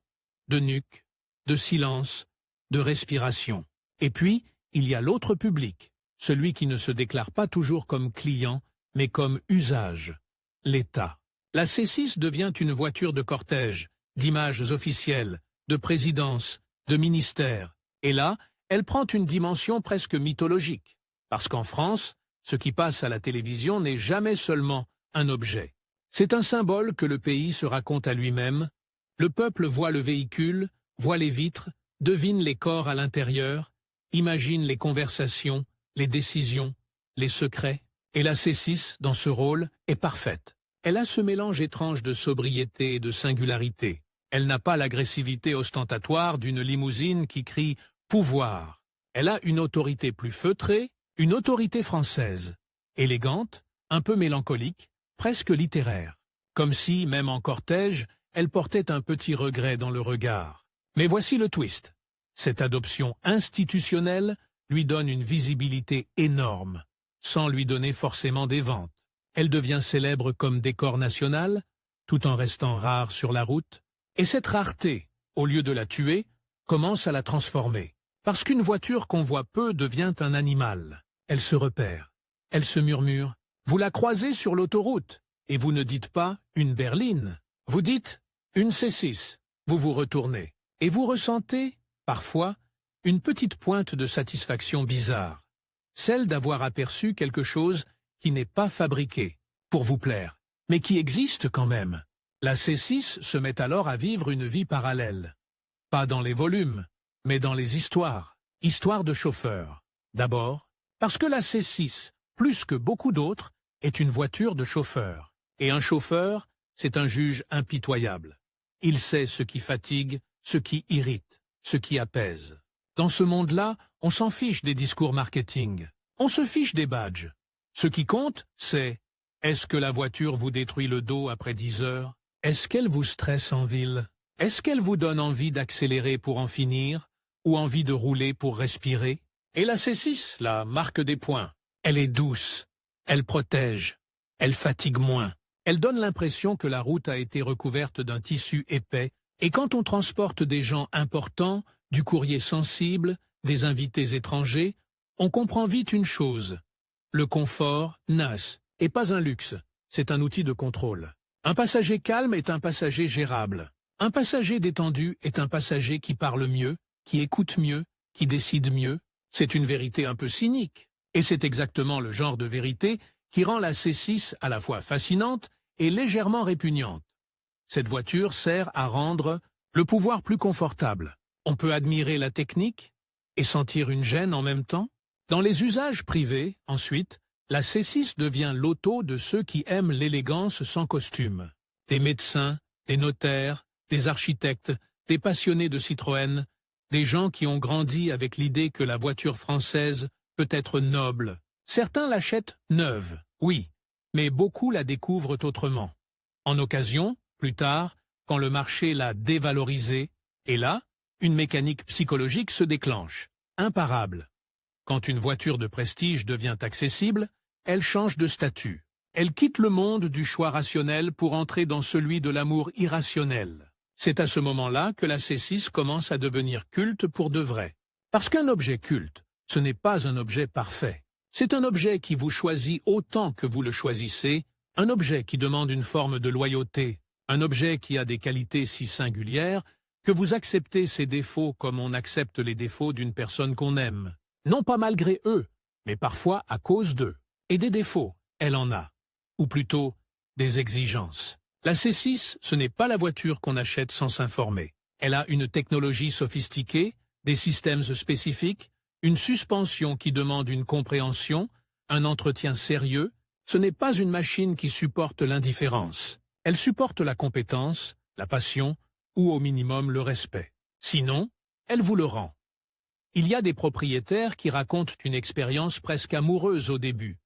de nuque, de silence, de respiration. Et puis, il y a l'autre public, celui qui ne se déclare pas toujours comme client, mais comme usage, l'État. La C6 devient une voiture de cortège, d'images officielles, de présidence, de ministère. Et là, elle prend une dimension presque mythologique. Parce qu'en France, ce qui passe à la télévision n'est jamais seulement un objet. C'est un symbole que le pays se raconte à lui-même. Le peuple voit le véhicule, voit les vitres, devine les corps à l'intérieur, imagine les conversations, les décisions, les secrets. Et la C6, dans ce rôle, est parfaite. Elle a ce mélange étrange de sobriété et de singularité. Elle n'a pas l'agressivité ostentatoire d'une limousine qui crie « pouvoir ». Elle a une autorité plus feutrée, une autorité française, élégante, un peu mélancolique, presque littéraire. Comme si, même en cortège, elle portait un petit regret dans le regard. Mais voici le twist. Cette adoption institutionnelle lui donne une visibilité énorme, sans lui donner forcément des ventes. Elle devient célèbre comme décor national, tout en restant rare sur la route, et cette rareté, au lieu de la tuer, commence à la transformer. Parce qu'une voiture qu'on voit peu devient un animal. Elle se repère, elle se murmure. Vous la croisez sur l'autoroute, et vous ne dites pas « une berline », vous dites « une C6 ». Vous vous retournez, et vous ressentez, parfois, une petite pointe de satisfaction bizarre, celle d'avoir aperçu quelque chose qui n'est pas fabriqué pour vous plaire, mais qui existe quand même. La C6 se met alors à vivre une vie parallèle. Pas dans les volumes, mais dans les histoires. Histoires de chauffeurs. D'abord, parce que la C6, plus que beaucoup d'autres, est une voiture de chauffeur. Et un chauffeur, c'est un juge impitoyable. Il sait ce qui fatigue, ce qui irrite, ce qui apaise. Dans ce monde-là, on s'en fiche des discours marketing. On se fiche des badges. Ce qui compte, c'est « est-ce que la voiture vous détruit le dos après 10 heures? Est-ce qu'elle vous stresse en ville? Est-ce qu'elle vous donne envie d'accélérer pour en finir? Ou envie de rouler pour respirer ?» Et la C6, la marque des points, elle est douce, elle protège, elle fatigue moins. Elle donne l'impression que la route a été recouverte d'un tissu épais, et quand on transporte des gens importants, du courrier sensible, des invités étrangers, on comprend vite une chose. Le confort, nasse, et pas un luxe, c'est un outil de contrôle. Un passager calme est un passager gérable. Un passager détendu est un passager qui parle mieux, qui écoute mieux, qui décide mieux. C'est une vérité un peu cynique. Et c'est exactement le genre de vérité qui rend la C6 à la fois fascinante et légèrement répugnante. Cette voiture sert à rendre le pouvoir plus confortable. On peut admirer la technique et sentir une gêne en même temps. Dans les usages privés, ensuite, la C6 devient l'auto de ceux qui aiment l'élégance sans costume. Des médecins, des notaires, des architectes, des passionnés de Citroën, des gens qui ont grandi avec l'idée que la voiture française peut être noble. Certains l'achètent neuve, oui, mais beaucoup la découvrent autrement. En occasion, plus tard, quand le marché l'a dévalorisée, et là, une mécanique psychologique se déclenche, imparable. Quand une voiture de prestige devient accessible, elle change de statut. Elle quitte le monde du choix rationnel pour entrer dans celui de l'amour irrationnel. C'est à ce moment-là que la C6 commence à devenir culte pour de vrai. Parce qu'un objet culte, ce n'est pas un objet parfait. C'est un objet qui vous choisit autant que vous le choisissez, un objet qui demande une forme de loyauté, un objet qui a des qualités si singulières que vous acceptez ses défauts comme on accepte les défauts d'une personne qu'on aime. Non pas malgré eux, mais parfois à cause d'eux. Et des défauts, elle en a. Ou plutôt, des exigences. La C6, ce n'est pas la voiture qu'on achète sans s'informer. Elle a une technologie sophistiquée, des systèmes spécifiques, une suspension qui demande une compréhension, un entretien sérieux. Ce n'est pas une machine qui supporte l'indifférence. Elle supporte la compétence, la passion, ou au minimum le respect. Sinon, elle vous le rend. Il y a des propriétaires qui racontent une expérience presque amoureuse au début.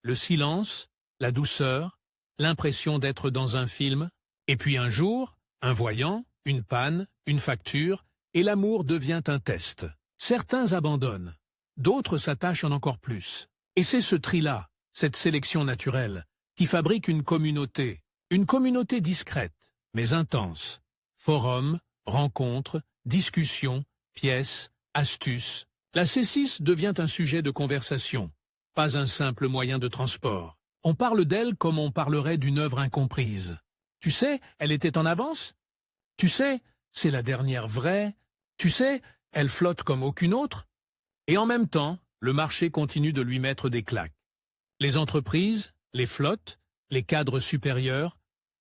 Le silence, la douceur, l'impression d'être dans un film, et puis un jour, un voyant, une panne, une facture, et l'amour devient un test. Certains abandonnent, d'autres s'attachent en encore plus. Et c'est ce tri-là, cette sélection naturelle, qui fabrique une communauté discrète, mais intense. Forums, rencontres, discussions, pièces, astuces. La C6 devient un sujet de conversation, pas un simple moyen de transport. On parle d'elle comme on parlerait d'une œuvre incomprise. Tu sais, elle était en avance. Tu sais, c'est la dernière vraie. Tu sais, elle flotte comme aucune autre. Et en même temps, le marché continue de lui mettre des claques. Les entreprises, les flottes, les cadres supérieurs,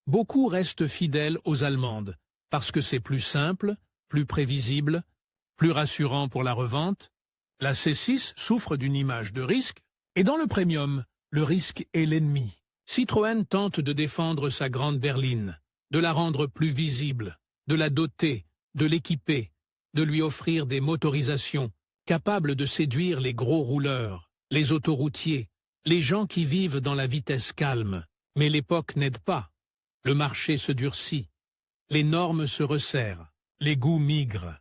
beaucoup restent fidèles aux allemandes, parce que c'est plus simple, plus prévisible, plus rassurant pour la revente. La C6 souffre d'une image de risque, et dans le premium, le risque est l'ennemi. Citroën tente de défendre sa grande berline, de la rendre plus visible, de la doter, de l'équiper, de lui offrir des motorisations capables de séduire les gros rouleurs, les autoroutiers, les gens qui vivent dans la vitesse calme. Mais l'époque n'aide pas. Le marché se durcit. Les normes se resserrent. Les goûts migrent.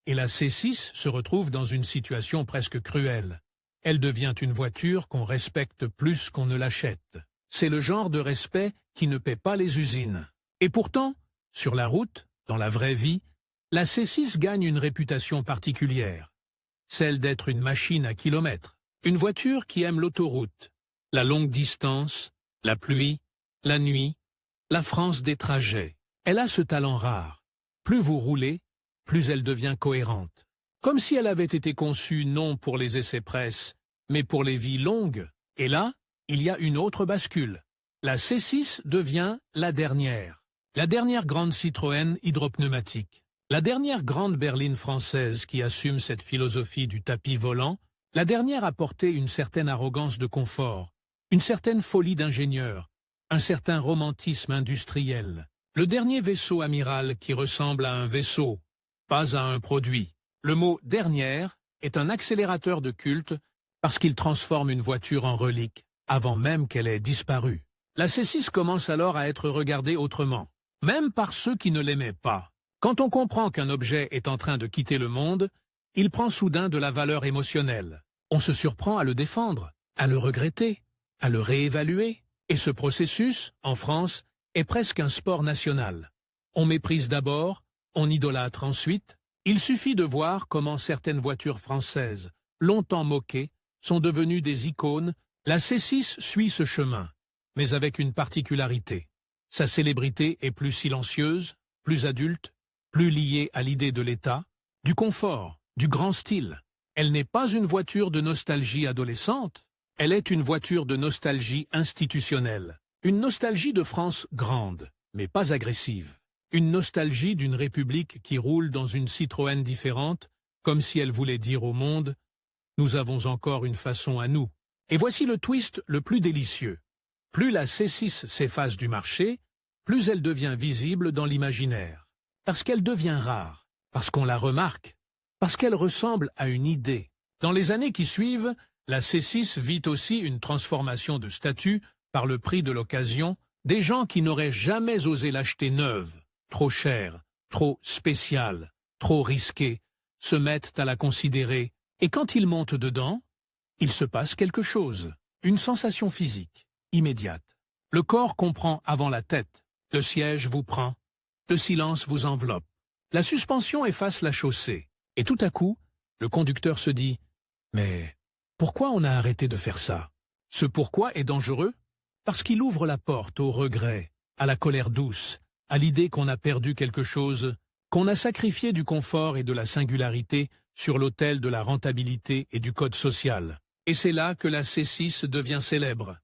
Et la C6 se retrouve dans une situation presque cruelle. Elle devient une voiture qu'on respecte plus qu'on ne l'achète. C'est le genre de respect qui ne paie pas les usines. Et pourtant, sur la route, dans la vraie vie, la C6 gagne une réputation particulière. Celle d'être une machine à kilomètres. Une voiture qui aime l'autoroute, la longue distance, la pluie, la nuit, la France des trajets. Elle a ce talent rare. Plus vous roulez, plus elle devient cohérente. Comme si elle avait été conçue non pour les essais-presse, mais pour les vies longues. Et là, il y a une autre bascule. La C6 devient la dernière grande Citroën hydropneumatique. La dernière grande berline française qui assume cette philosophie du tapis volant, la dernière a porté une certaine arrogance de confort, une certaine folie d'ingénieur, un certain romantisme industriel. Le dernier vaisseau amiral qui ressemble à un vaisseau, pas à un produit. Le mot « dernière » est un accélérateur de culte parce qu'il transforme une voiture en relique avant même qu'elle ait disparu. La C6 commence alors à être regardée autrement, même par ceux qui ne l'aimaient pas. Quand on comprend qu'un objet est en train de quitter le monde, il prend soudain de la valeur émotionnelle. On se surprend à le défendre, à le regretter, à le réévaluer. Et ce processus, en France, est presque un sport national. On méprise d'abord, on idolâtre ensuite. Il suffit de voir comment certaines voitures françaises, longtemps moquées, sont devenues des icônes. La C6 suit ce chemin, mais avec une particularité. Sa célébrité est plus silencieuse, plus adulte, plus liée à l'idée de l'État, du confort, du grand style. Elle n'est pas une voiture de nostalgie adolescente, elle est une voiture de nostalgie institutionnelle. Une nostalgie de France grande, mais pas agressive. Une nostalgie d'une République qui roule dans une Citroën différente, comme si elle voulait dire au monde « Nous avons encore une façon à nous ». Et voici le twist le plus délicieux. Plus la C6 s'efface du marché, plus elle devient visible dans l'imaginaire. Parce qu'elle devient rare, parce qu'on la remarque, parce qu'elle ressemble à une idée. Dans les années qui suivent, la C6 vit aussi une transformation de statut par le prix de l'occasion, des gens qui n'auraient jamais osé l'acheter neuve, trop chère, trop spéciale, trop risquée, se mettent à la considérer, et quand ils montent dedans, il se passe quelque chose, une sensation physique, immédiate. Le corps comprend avant la tête, le siège vous prend, le silence vous enveloppe. La suspension efface la chaussée, et tout à coup, le conducteur se dit « Mais pourquoi on a arrêté de faire ça ?» Ce pourquoi est dangereux parce qu'il ouvre la porte au regret, à la colère douce, à l'idée qu'on a perdu quelque chose, qu'on a sacrifié du confort et de la singularité sur l'autel de la rentabilité et du code social. Et c'est là que la C6 devient célèbre.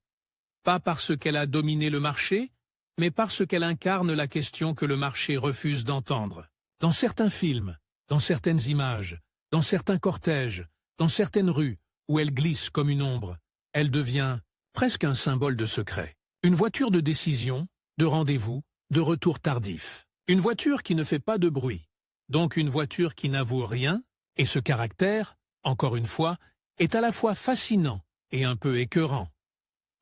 Pas parce qu'elle a dominé le marché, mais parce qu'elle incarne la question que le marché refuse d'entendre. Dans certains films, dans certaines images, dans certains cortèges, dans certaines rues, où elle glisse comme une ombre, elle devient presque un symbole de secret. Une voiture de décision, de rendez-vous, de retour tardif. Une voiture qui ne fait pas de bruit. Donc une voiture qui n'avoue rien, et ce caractère, encore une fois, est à la fois fascinant et un peu écœurant.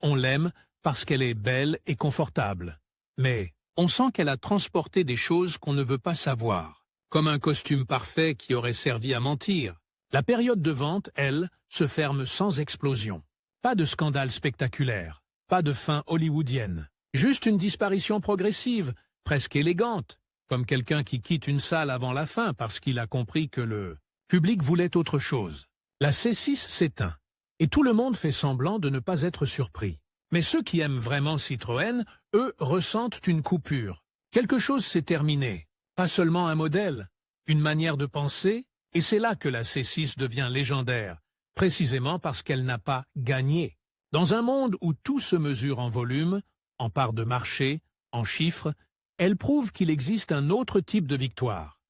On l'aime parce qu'elle est belle et confortable. Mais on sent qu'elle a transporté des choses qu'on ne veut pas savoir. Comme un costume parfait qui aurait servi à mentir. La période de vente, elle, se ferme sans explosion. Pas de scandale spectaculaire, pas de fin hollywoodienne. Juste une disparition progressive, presque élégante, comme quelqu'un qui quitte une salle avant la fin parce qu'il a compris que le public voulait autre chose. La C6 s'éteint, et tout le monde fait semblant de ne pas être surpris. Mais ceux qui aiment vraiment Citroën, eux, ressentent une coupure. Quelque chose s'est terminé, pas seulement un modèle, une manière de penser, et c'est là que la C6 devient légendaire, précisément parce qu'elle n'a pas gagné. Dans un monde où tout se mesure en volume, en part de marché, en chiffres, elle prouve qu'il existe un autre type de victoire.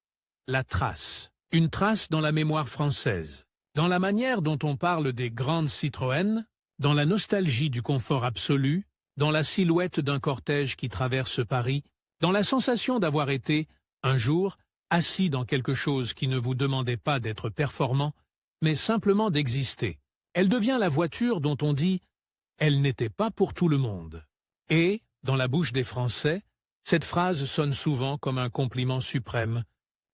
La trace. Une trace dans la mémoire française. Dans la manière dont on parle des grandes Citroën, dans la nostalgie du confort absolu, dans la silhouette d'un cortège qui traverse Paris, dans la sensation d'avoir été, un jour, assis dans quelque chose qui ne vous demandait pas d'être performant, mais simplement d'exister. Elle devient la voiture dont on dit « elle n'était pas pour tout le monde ». Et, dans la bouche des Français, cette phrase sonne souvent comme un compliment suprême,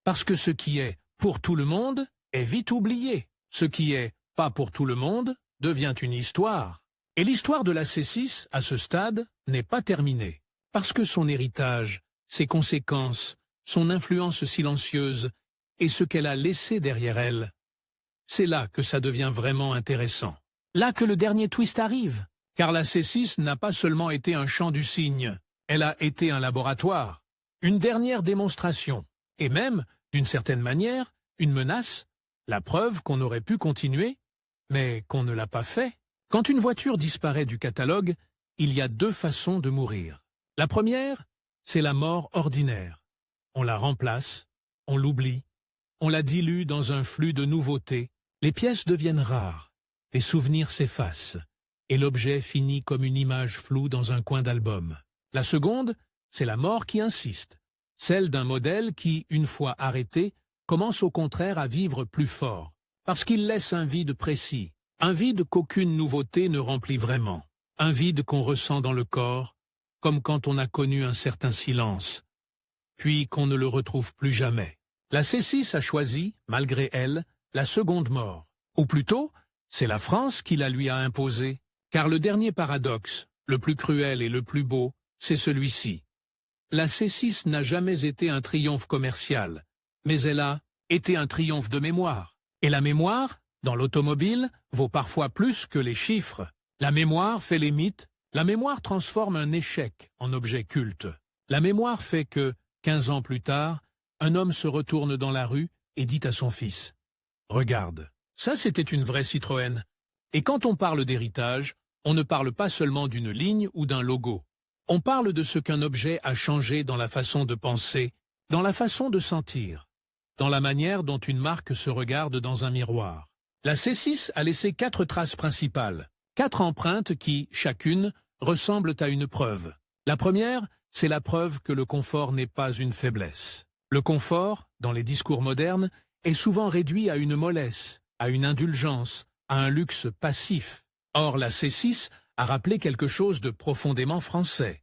parce que ce qui est pour tout le monde est vite oublié. Ce qui est pas pour tout le monde devient une histoire. Et l'histoire de la C6, à ce stade, n'est pas terminée. Parce que son héritage, ses conséquences, son influence silencieuse et ce qu'elle a laissé derrière elle, c'est là que ça devient vraiment intéressant. Là que le dernier twist arrive. Car la C6 n'a pas seulement été un chant du cygne, elle a été un laboratoire, une dernière démonstration, et même, d'une certaine manière, une menace, la preuve qu'on aurait pu continuer, mais qu'on ne l'a pas fait. Quand une voiture disparaît du catalogue, il y a deux façons de mourir. La première, c'est la mort ordinaire. On la remplace, on l'oublie, on la dilue dans un flux de nouveautés, les pièces deviennent rares, les souvenirs s'effacent, et l'objet finit comme une image floue dans un coin d'album. La seconde, c'est la mort qui insiste, celle d'un modèle qui, une fois arrêté, commence au contraire à vivre plus fort, parce qu'il laisse un vide précis, un vide qu'aucune nouveauté ne remplit vraiment, un vide qu'on ressent dans le corps, comme quand on a connu un certain silence, puis qu'on ne le retrouve plus jamais. La C6 a choisi, malgré elle, la seconde mort, ou plutôt, c'est la France qui la lui a imposée. Car le dernier paradoxe, le plus cruel et le plus beau, c'est celui-ci. La C6 n'a jamais été un triomphe commercial, mais elle a été un triomphe de mémoire. Et la mémoire, dans l'automobile, vaut parfois plus que les chiffres. La mémoire fait les mythes, la mémoire transforme un échec en objet culte. La mémoire fait que, 15 ans plus tard, un homme se retourne dans la rue et dit à son fils « Regarde, ça c'était une vraie Citroën ». Et quand on parle d'héritage, on ne parle pas seulement d'une ligne ou d'un logo. On parle de ce qu'un objet a changé dans la façon de penser, dans la façon de sentir, dans la manière dont une marque se regarde dans un miroir. La C6 a laissé 4 traces principales, 4 empreintes qui, chacune, ressemblent à une preuve. La première, c'est la preuve que le confort n'est pas une faiblesse. Le confort, dans les discours modernes, est souvent réduit à une mollesse, à une indulgence, à un luxe passif. Or, la C6 a rappelé quelque chose de profondément français.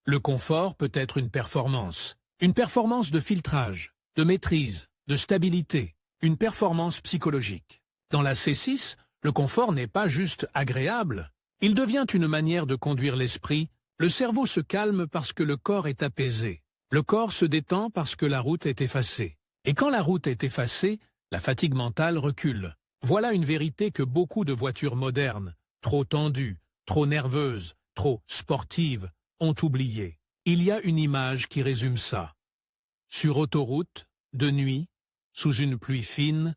Le confort peut être une performance de filtrage, de maîtrise, de stabilité, une performance psychologique. Dans la C6, le confort n'est pas juste agréable, il devient une manière de conduire l'esprit. Le cerveau se calme parce que le corps est apaisé. Le corps se détend parce que la route est effacée. Et quand la route est effacée, la fatigue mentale recule. Voilà une vérité que beaucoup de voitures modernes, trop tendues, trop nerveuses, trop sportives, ont oubliée. Il y a une image qui résume ça. Sur autoroute, de nuit, sous une pluie fine,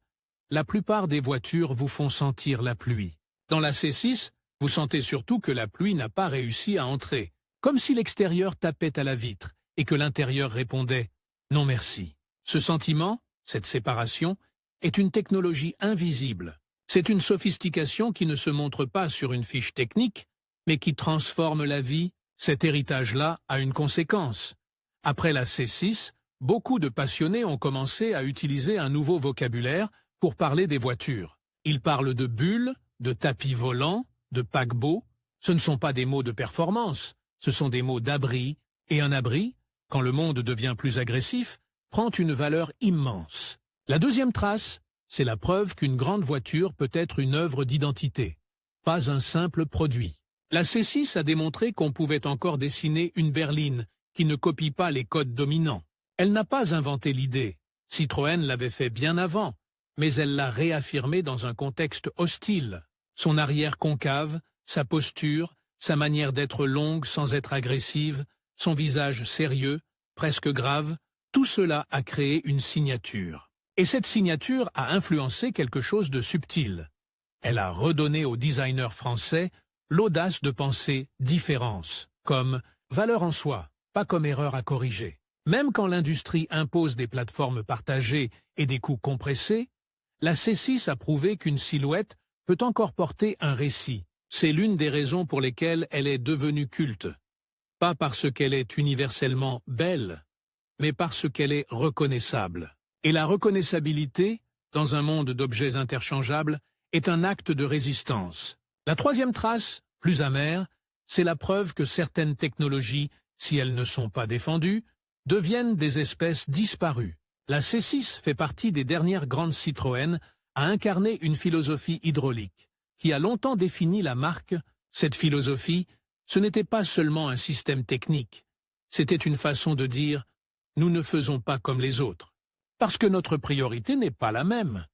la plupart des voitures vous font sentir la pluie. Dans la C6, vous sentez surtout que la pluie n'a pas réussi à entrer, comme si l'extérieur tapait à la vitre et que l'intérieur répondait « non merci ». Ce sentiment, cette séparation, est une technologie invisible. C'est une sophistication qui ne se montre pas sur une fiche technique, mais qui transforme la vie. Cet héritage-là a une conséquence. Après la C6, beaucoup de passionnés ont commencé à utiliser un nouveau vocabulaire pour parler des voitures. Ils parlent de bulles, de tapis volants, de paquebots. Ce ne sont pas des mots de performance, ce sont des mots d'abri, et un abri, quand le monde devient plus agressif, prend une valeur immense. La deuxième trace, c'est la preuve qu'une grande voiture peut être une œuvre d'identité, pas un simple produit. La C6 a démontré qu'on pouvait encore dessiner une berline qui ne copie pas les codes dominants. Elle n'a pas inventé l'idée. Citroën l'avait fait bien avant, mais elle l'a réaffirmé dans un contexte hostile. Son arrière concave, sa posture, sa manière d'être longue sans être agressive, son visage sérieux, presque grave, tout cela a créé une signature. Et cette signature a influencé quelque chose de subtil. Elle a redonné aux designers français l'audace de penser différence, comme valeur en soi, pas comme erreur à corriger. Même quand l'industrie impose des plateformes partagées et des coûts compressés, la C6 a prouvé qu'une silhouette peut encore porter un récit. C'est l'une des raisons pour lesquelles elle est devenue culte. Pas parce qu'elle est universellement belle, mais parce qu'elle est reconnaissable. Et la reconnaissabilité, dans un monde d'objets interchangeables, est un acte de résistance. La troisième trace, plus amère, c'est la preuve que certaines technologies, si elles ne sont pas défendues, deviennent des espèces disparues. La C6 fait partie des dernières grandes Citroën à incarner une philosophie hydraulique, qui a longtemps défini la marque. Cette philosophie, ce n'était pas seulement un système technique, c'était une façon de dire « nous ne faisons pas comme les autres », parce que notre priorité n'est pas la même.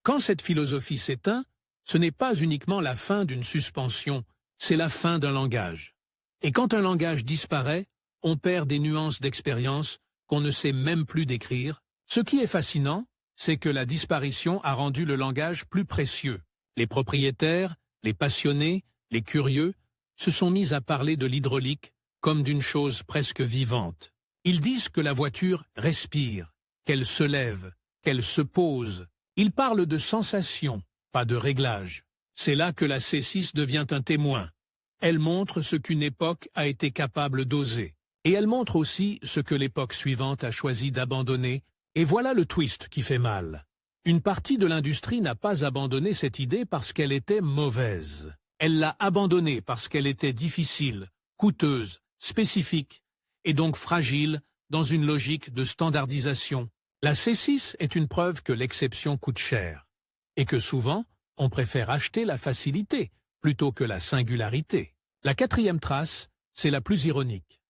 Quand cette philosophie s'éteint, ce n'est pas uniquement la fin d'une suspension, c'est la fin d'un langage. Et quand un langage disparaît, on perd des nuances d'expérience qu'on ne sait même plus décrire. Ce qui est fascinant, c'est que la disparition a rendu le langage plus précieux. Les propriétaires, les passionnés, les curieux se sont mis à parler de l'hydraulique comme d'une chose presque vivante. Ils disent que la voiture respire, qu'elle se lève, qu'elle se pose. Ils parlent de sensation, pas de réglage. C'est là que la C6 devient un témoin. Elle montre ce qu'une époque a été capable d'oser. Et elle montre aussi ce que l'époque suivante a choisi d'abandonner. Et voilà le twist qui fait mal. Une partie de l'industrie n'a pas abandonné cette idée parce qu'elle était mauvaise. Elle l'a abandonnée parce qu'elle était difficile, coûteuse, spécifique, et donc fragile dans une logique de standardisation. La C6 est une preuve que l'exception coûte cher, et que souvent, on préfère acheter la facilité plutôt que la singularité. La quatrième trace, c'est la plus ironique.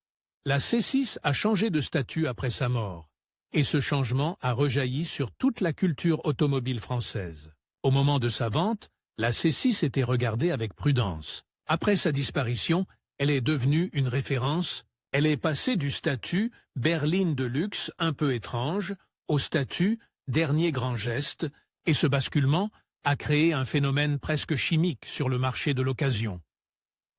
La C6 a changé de statut après sa mort, et ce changement a rejailli sur toute la culture automobile française. Au moment de sa vente, la C6 était regardée avec prudence. Après sa disparition, elle est devenue une référence. Elle est passée du statut berline de luxe un peu étrange au statut dernier grand geste, et ce basculement a créé un phénomène presque chimique sur le marché de l'occasion.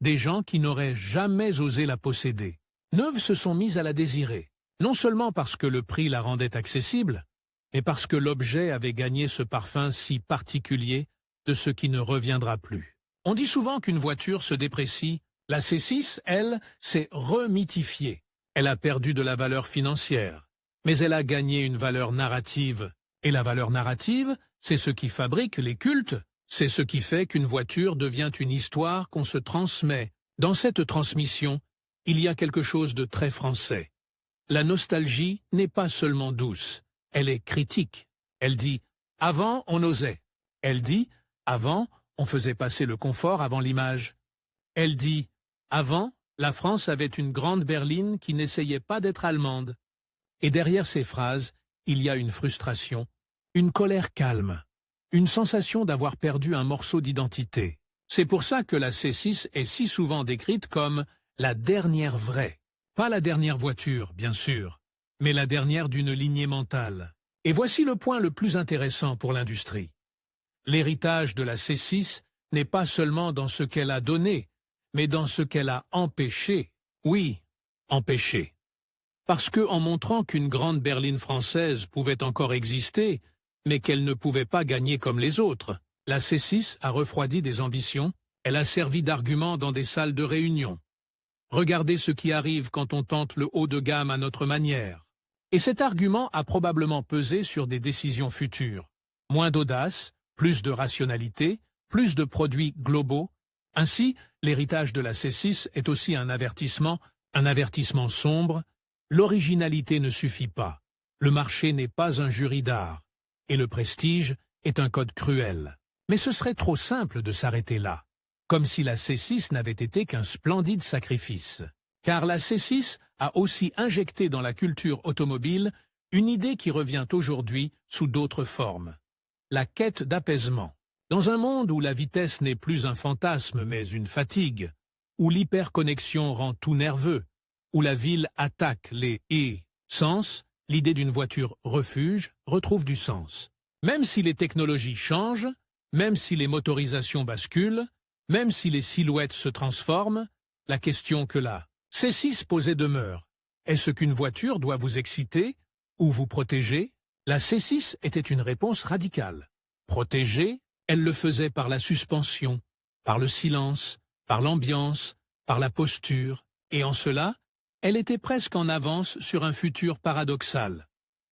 Des gens qui n'auraient jamais osé la posséder. Neuves se sont mis à la désirer, non seulement parce que le prix la rendait accessible, mais parce que l'objet avait gagné ce parfum si particulier de ce qui ne reviendra plus. On dit souvent qu'une voiture se déprécie. La C6, elle, s'est remythifiée. Elle a perdu de la valeur financière, mais elle a gagné une valeur narrative. Et la valeur narrative, c'est ce qui fabrique les cultes, c'est ce qui fait qu'une voiture devient une histoire qu'on se transmet. Dans cette transmission, il y a quelque chose de très français. La nostalgie n'est pas seulement douce, elle est critique. Elle dit « Avant, on osait ». Elle dit « Avant, on faisait passer le confort avant l'image ». Elle dit « Avant, la France avait une grande berline qui n'essayait pas d'être allemande ». Et derrière ces phrases, il y a une frustration, une colère calme, une sensation d'avoir perdu un morceau d'identité. C'est pour ça que la C6 est si souvent décrite comme la dernière vraie. Pas la dernière voiture, bien sûr, mais la dernière d'une lignée mentale. Et voici le point le plus intéressant pour l'industrie. L'héritage de la C6 n'est pas seulement dans ce qu'elle a donné, mais dans ce qu'elle a empêché. Oui, empêché. Parce que, en montrant qu'une grande berline française pouvait encore exister, mais qu'elle ne pouvait pas gagner comme les autres, la C6 a refroidi des ambitions, elle a servi d'argument dans des salles de réunion. Regardez ce qui arrive quand on tente le haut de gamme à notre manière. Et cet argument a probablement pesé sur des décisions futures. Moins d'audace, plus de rationalité, plus de produits globaux. Ainsi, l'héritage de la C6 est aussi un avertissement sombre. L'originalité ne suffit pas. Le marché n'est pas un jury d'art. Et le prestige est un code cruel. Mais ce serait trop simple de s'arrêter là. Comme si la C6 n'avait été qu'un splendide sacrifice. Car la C6 a aussi injecté dans la culture automobile une idée qui revient aujourd'hui sous d'autres formes. La quête d'apaisement. Dans un monde où la vitesse n'est plus un fantasme mais une fatigue, où l'hyperconnexion rend tout nerveux, où la ville attaque les sens, l'idée d'une voiture refuge retrouve du sens. Même si les technologies changent, même si les motorisations basculent, même si les silhouettes se transforment, la question que la C6 posée demeure. Est-ce qu'une voiture doit vous exciter ou vous protéger? La C6 était une réponse radicale. Protéger, elle le faisait par la suspension, par le silence, par l'ambiance, par la posture, et en cela, elle était presque en avance sur un futur paradoxal.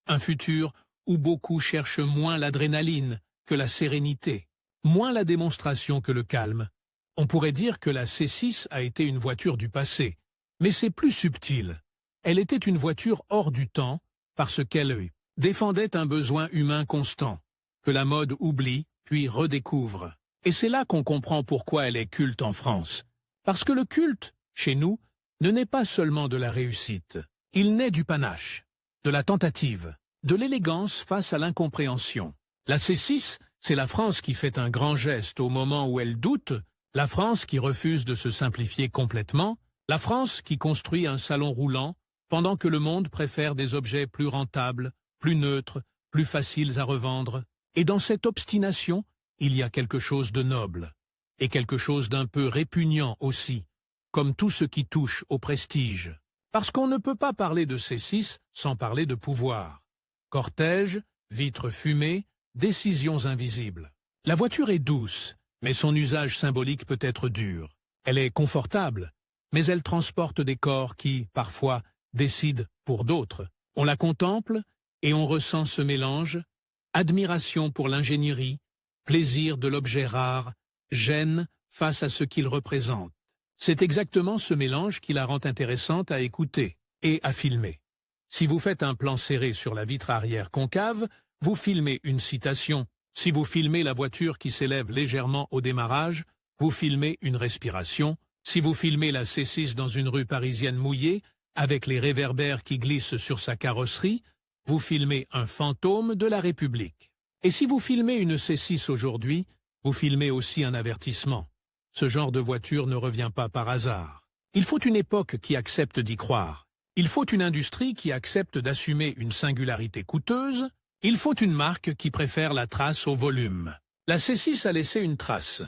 Un futur où beaucoup cherchent moins l'adrénaline que la sérénité, moins la démonstration que le calme. On pourrait dire que la C6 a été une voiture du passé, mais c'est plus subtil. Elle était une voiture hors du temps parce qu'elle défendait un besoin humain constant, que la mode oublie puis redécouvre. Et c'est là qu'on comprend pourquoi elle est culte en France. Parce que le culte, chez nous, ne naît pas seulement de la réussite. Il naît du panache, de la tentative, de l'élégance face à l'incompréhension. La C6, c'est la France qui fait un grand geste au moment où elle doute, la France qui refuse de se simplifier complètement, la France qui construit un salon roulant, pendant que le monde préfère des objets plus rentables, plus neutres, plus faciles à revendre. Et dans cette obstination, il y a quelque chose de noble, et quelque chose d'un peu répugnant aussi, comme tout ce qui touche au prestige. Parce qu'on ne peut pas parler de C6 sans parler de pouvoir. Cortège, vitres fumées, décisions invisibles. La voiture est douce, mais son usage symbolique peut être dur. Elle est confortable, mais elle transporte des corps qui, parfois, décident pour d'autres. On la contemple et on ressent ce mélange, admiration pour l'ingénierie, plaisir de l'objet rare, gêne face à ce qu'il représente. C'est exactement ce mélange qui la rend intéressante à écouter et à filmer. Si vous faites un plan serré sur la vitre arrière concave, vous filmez une citation. Si vous filmez la voiture qui s'élève légèrement au démarrage, vous filmez une respiration. Si vous filmez la C6 dans une rue parisienne mouillée, avec les réverbères qui glissent sur sa carrosserie, vous filmez un fantôme de la République. Et si vous filmez une C6 aujourd'hui, vous filmez aussi un avertissement. Ce genre de voiture ne revient pas par hasard. Il faut une époque qui accepte d'y croire. Il faut une industrie qui accepte d'assumer une singularité coûteuse. Il faut une marque qui préfère la trace au volume. La C6 a laissé une trace.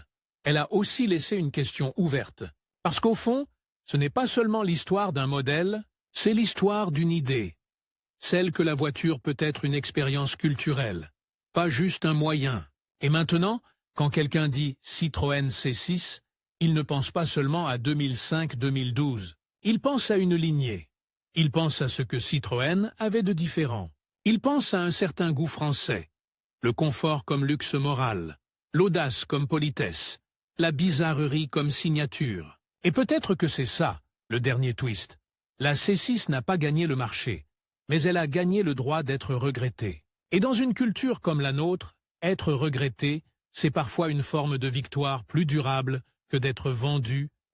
Elle a aussi laissé une question ouverte. Parce qu'au fond, ce n'est pas seulement l'histoire d'un modèle, c'est l'histoire d'une idée. Celle que la voiture peut être une expérience culturelle, pas juste un moyen. Et maintenant, quand quelqu'un dit Citroën C6, il ne pense pas seulement à 2005-2012. Il pense à une lignée. Il pense à ce que Citroën avait de différent. Il pense à un certain goût français. Le confort comme luxe moral, l'audace comme politesse, la bizarrerie comme signature. Et peut-être que c'est ça, le dernier twist. La C6 n'a pas gagné le marché, mais elle a gagné le droit d'être regrettée. Et dans une culture comme la nôtre, être regretté, c'est parfois une forme de victoire plus durable que d'être vendu